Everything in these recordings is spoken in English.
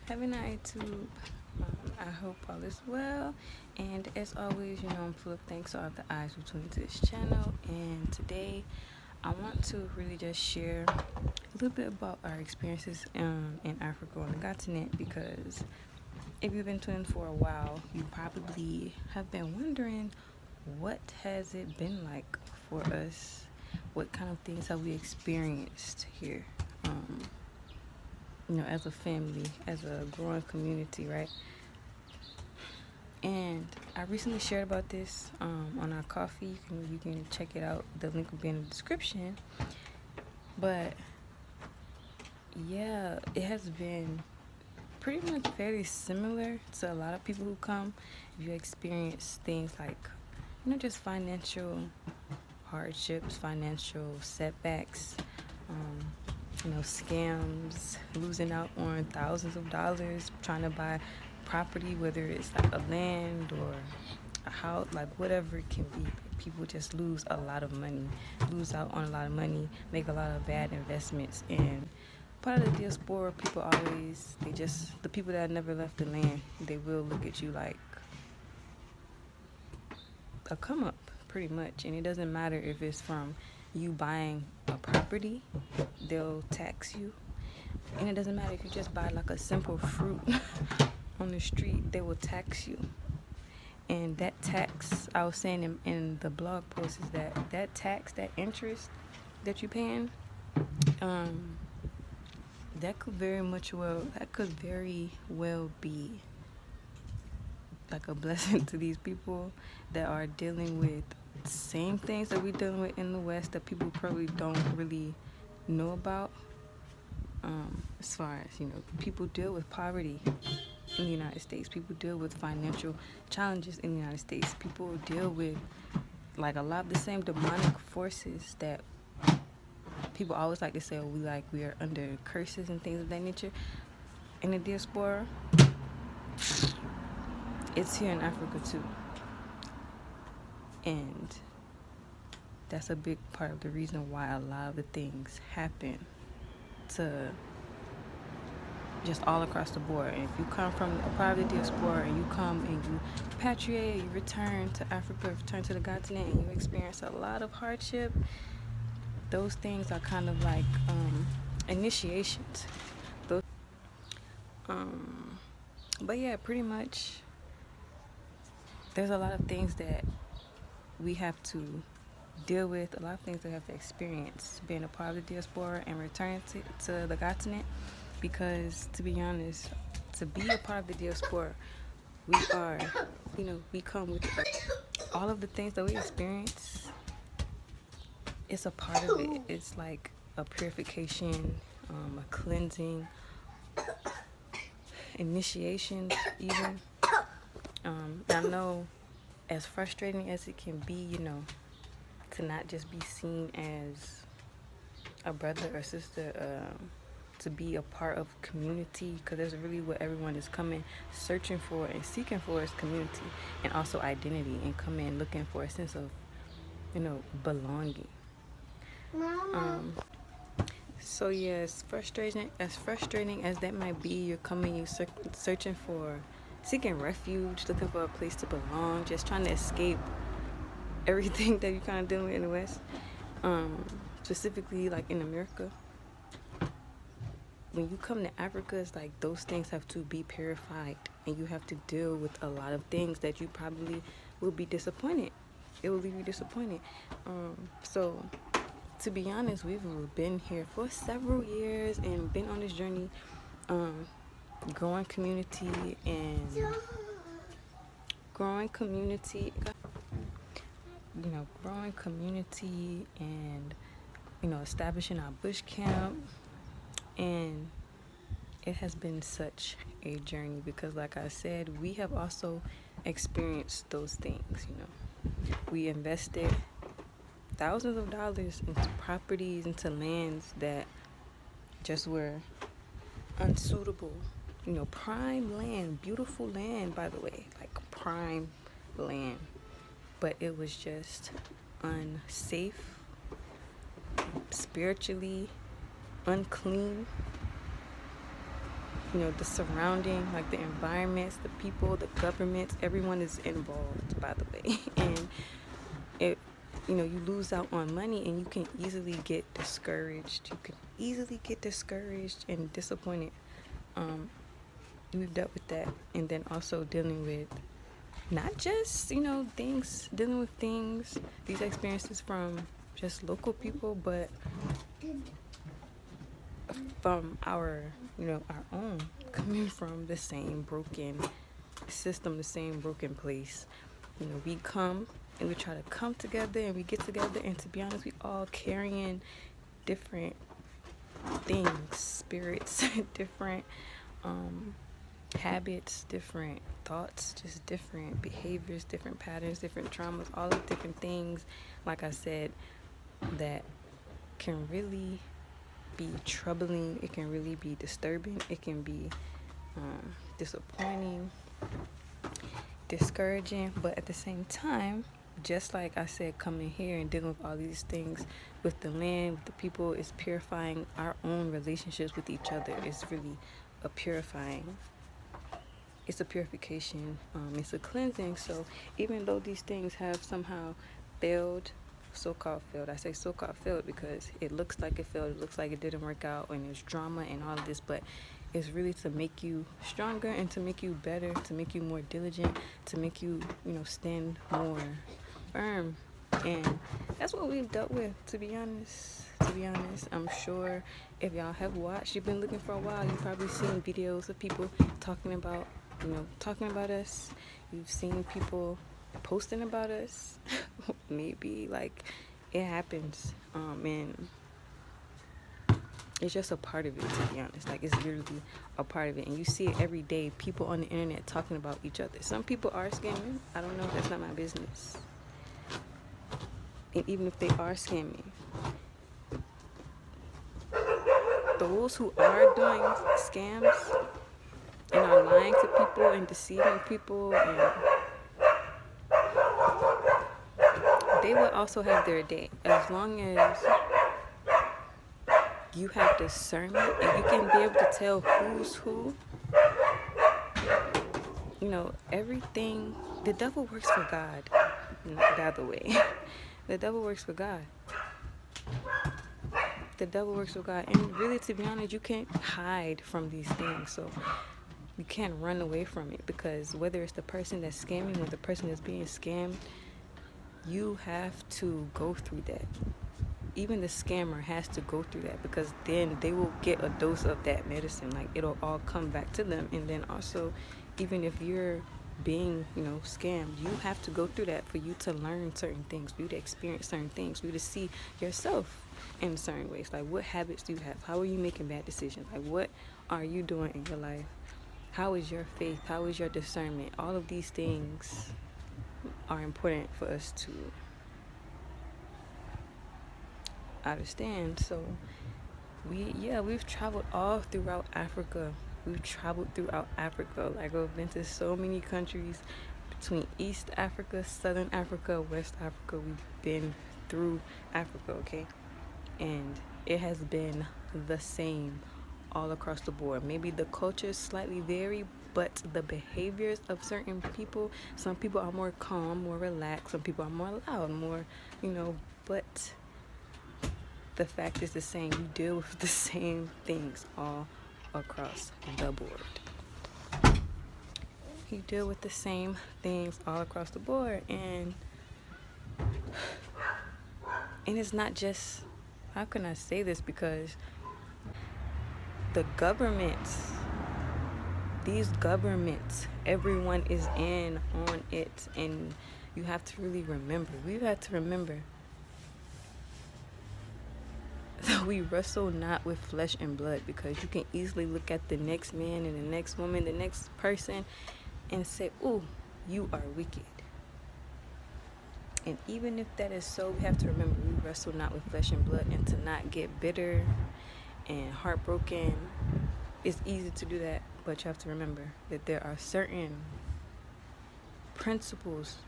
Having an YouTube. I hope all is well. And as always, I'm full of thanks to all the eyes who tune into this channel. And today, I want to really just share a little bit about our experiences in Africa on the continent, because if you've been tuning for a while, you probably have been wondering, what has it been like for us? What kind of things have we experienced here? As a family, as a growing community, right? And I recently shared about this on our coffee. You can check it out. The link will be in the description. But yeah, it has been pretty much fairly similar to a lot of people who come. If you experience things like, just financial hardships, financial setbacks, scams, losing out on thousands of dollars trying to buy property, whether it's like a land or a house, like whatever it can be. People just lose a lot of money, lose out on a lot of money, make a lot of bad investments. And part of the diaspora, people always, the people that never left the land, they will look at you like a come up, pretty much. And it doesn't matter if it's from you buying a property, they'll tax you. And it doesn't matter if you just buy like a simple fruit on the street, they will tax you. And that tax, I was saying in the blog post, is that tax, that interest that you're paying, that could very well be like a blessing to these people that are dealing with the same things that we're dealing with in the West, that people probably don't really know about. As far as, people deal with poverty in the United States. People deal with financial challenges in the United States. People deal with like a lot of the same demonic forces that people always like to say, we are under curses and things of that nature. In the diaspora, it's here in Africa too. And that's a big part of the reason why a lot of the things happen to just all across the board. And if you come from a part of the diaspora and you come and you repatriate, you return to Africa, return to the continent, and you experience a lot of hardship, those things are kind of like initiations. But yeah, pretty much there's a lot of things that we have to deal with, a lot of things that we have to experience being a part of the diaspora and returning to the continent. Because to be honest, to be a part of the diaspora, we are, we come with all of the things that we experience. It's a part of it. It's like a purification, a cleansing, initiation even. I know, as frustrating as it can be, to not just be seen as a brother or sister, to be a part of community, because that's really what everyone is searching for and seeking for, is community and also identity, and coming looking for a sense of, belonging. So yeah, as frustrating as that might be, you're seeking refuge, looking for a place to belong, just trying to escape everything that you're kind of dealing with in the West, specifically like in America. When you come to Africa, it's like those things have to be purified, and you have to deal with a lot of things that you probably will be disappointed. It will leave you disappointed. So to be honest, we've been here for several years and been on this journey, growing community and establishing our bush camp. And it has been such a journey, because like I said, we have also experienced those things. We invested thousands of dollars into properties, into lands that just were unsuitable. Prime land, beautiful land, by the way, like prime land. But it was just unsafe, spiritually unclean, the surrounding, like the environments, the people, the governments, everyone is involved, by the way. And it, you lose out on money, and you can easily get discouraged. You can easily get discouraged and disappointed. We've dealt with that. And then also dealing with not just, dealing with things, these experiences from just local people, but from our own, coming from the same broken system, the same broken place. We come and we try to come together, and we get together, and to be honest, we all carrying different things, spirits, different habits, different thoughts, just different behaviors, different patterns, different traumas, all of different things, like I said, that can really be troubling. It can really be disturbing. It can be disappointing, discouraging. But at the same time, just like I said, coming here and dealing with all these things with the land, with the people, is purifying our own relationships with each other. It's really a purifying. It's a purification. It's a cleansing. So even though these things have somehow failed, so-called failed, I say so-called failed because it looks like it failed, it looks like it didn't work out, and there's drama and all of this, but it's really to make you stronger and to make you better, to make you more diligent, to make you, stand more firm. And that's what we've dealt with, to be honest. I'm sure if y'all have watched, you've been looking for a while, you've probably seen videos of people talking about us. You've seen people posting about us. Maybe, like, it happens. And it's just a part of it, to be honest. Like, it's literally a part of it. And you see it every day, people on the internet talking about each other. Some people are scamming. I don't know. That's not my business. And even if they are scamming, those who are doing scams and are lying to people and deceiving people, and they will also have their day, as long as you have discernment and you can be able to tell who's who. Everything. The devil works for God, by the way. The devil works for God. The devil works for God. And really, to be honest, you can't hide from these things. So you can't run away from it, because whether it's the person that's scamming or the person that's being scammed, you have to go through that. Even the scammer has to go through that, because then they will get a dose of that medicine. Like, it'll all come back to them. And then also, even if you're being, scammed, you have to go through that for you to learn certain things, for you to experience certain things, for you to see yourself in certain ways. Like, what habits do you have? How are you making bad decisions? Like, what are you doing in your life? How is your faith? How is your discernment? All of these things are important for us to understand. So we've traveled all throughout Africa. Like, I've been to so many countries between East Africa, Southern Africa, West Africa. We've been through Africa, okay? And it has been the same all across the board. Maybe the cultures slightly vary, but the behaviors of certain people, some people are more calm, more relaxed, some people are more loud, more, but the fact is the same. You deal with the same things all across the board. You deal with the same things all across the board. And it's not just, how can I say this? Because the governments, these governments, everyone is in on it. And you have to really remember, we've had to remember that we wrestle not with flesh and blood, because you can easily look at the next man and the next woman, the next person, and say, "Ooh, you are wicked." And even if that is so, we have to remember we wrestle not with flesh and blood, and to not get bitter and heartbroken. It's easy to do that, but you have to remember that there are certain principles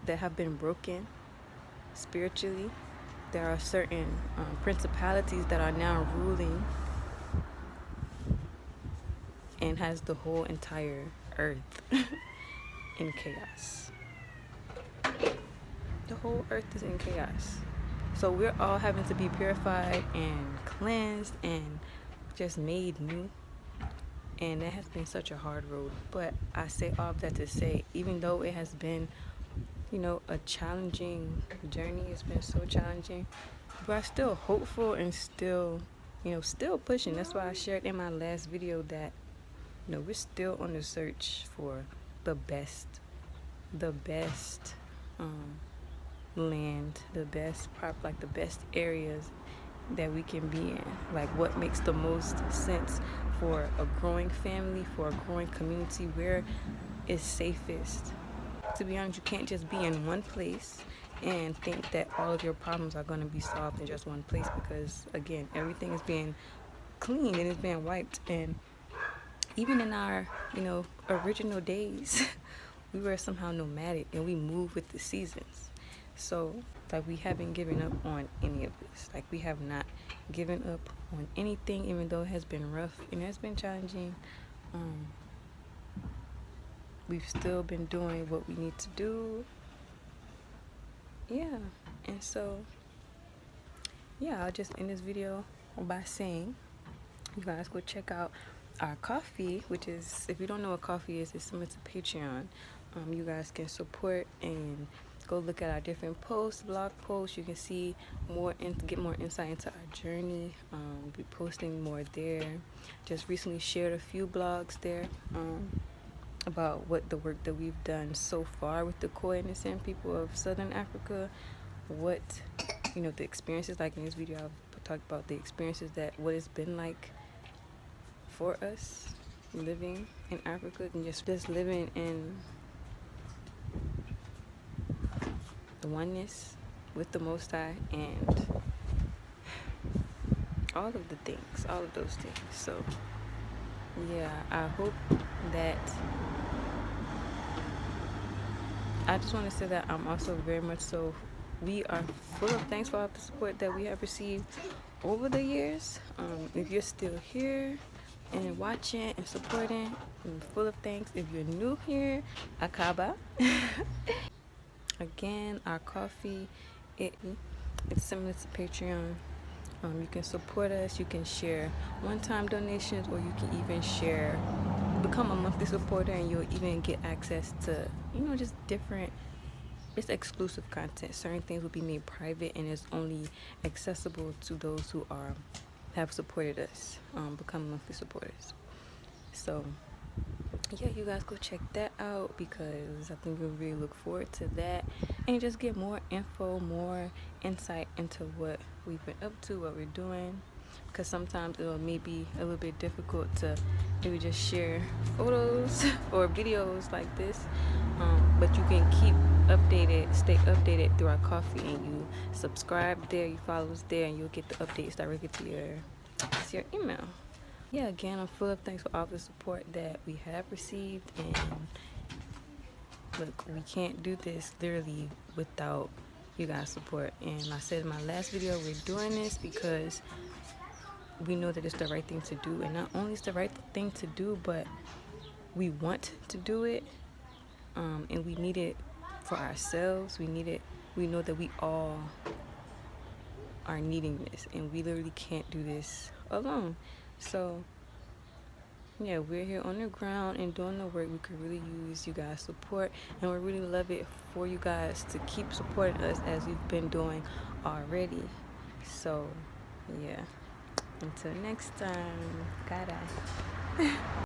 that have been broken spiritually. There are certain principalities that are now ruling and has the whole entire earth in chaos. The whole earth is in chaos. So we're all having to be purified and cleansed and just made new. And that has been such a hard road. But I say all of that to say, even though it has been, a challenging journey, it's been so challenging, but I'm still hopeful and still pushing. That's why I shared in my last video that, we're still on the search for the best land, the best the best areas that we can be in. Like what makes the most sense for a growing family, for a growing community, where is safest. To be honest, you can't just be in one place and think that all of your problems are going to be solved in just one place, because again, everything is being cleaned and it's being wiped. And even in our original days we were somehow nomadic and we moved with the seasons. So like we haven't given up on any of this. Like we have not given up on anything, even though it has been rough and it has been challenging. We've still been doing what we need to do. Yeah. And so I'll just end this video by saying you guys go check out our coffee, which is, if you don't know what coffee is, it's similar to Patreon. You guys can support and go look at our different posts, blog posts. You can see more and get more insight into our journey. We'll be posting more there. Just recently shared a few blogs there about what the work that we've done so far with the Khoi and the San people of Southern Africa. What the experiences, like in this video I've talked about the experiences, that what it's been like for us living in Africa and just living in the oneness with the Most High and all of those things. So yeah, I hope that I just want to say that I'm also very much so, we are full of thanks for all the support that we have received over the years. If you're still here and watching and supporting, I'm full of thanks. If you're new here, Ahava. Again, our coffee, it's similar to Patreon. You can support us, you can share one-time donations, or you can even become a monthly supporter, and you'll even get access to just different, it's exclusive content. Certain things will be made private and it's only accessible to those who have supported us, become monthly supporters. So yeah, you guys go check that out, because I think we'll really look forward to that and just get more info, more insight into what we've been up to, what we're doing, because sometimes it'll maybe a little bit difficult to maybe just share photos or videos like this, but you can stay updated through our coffee, and you subscribe there, you follow us there, and you'll get the updates directly to your email. Yeah, again, I'm full of thanks for all the support that we have received, and look, we can't do this literally without you guys' support. And I said in my last video, we're doing this because we know that it's the right thing to do, and not only is the right thing to do, but we want to do it, and we need it for ourselves. We know that we all are needing this, and we literally can't do this alone. So yeah, we're here on the ground and doing the work. We could really use you guys' support, and we really love it for you guys to keep supporting us as we've been doing already. So yeah, until next time, goodbye.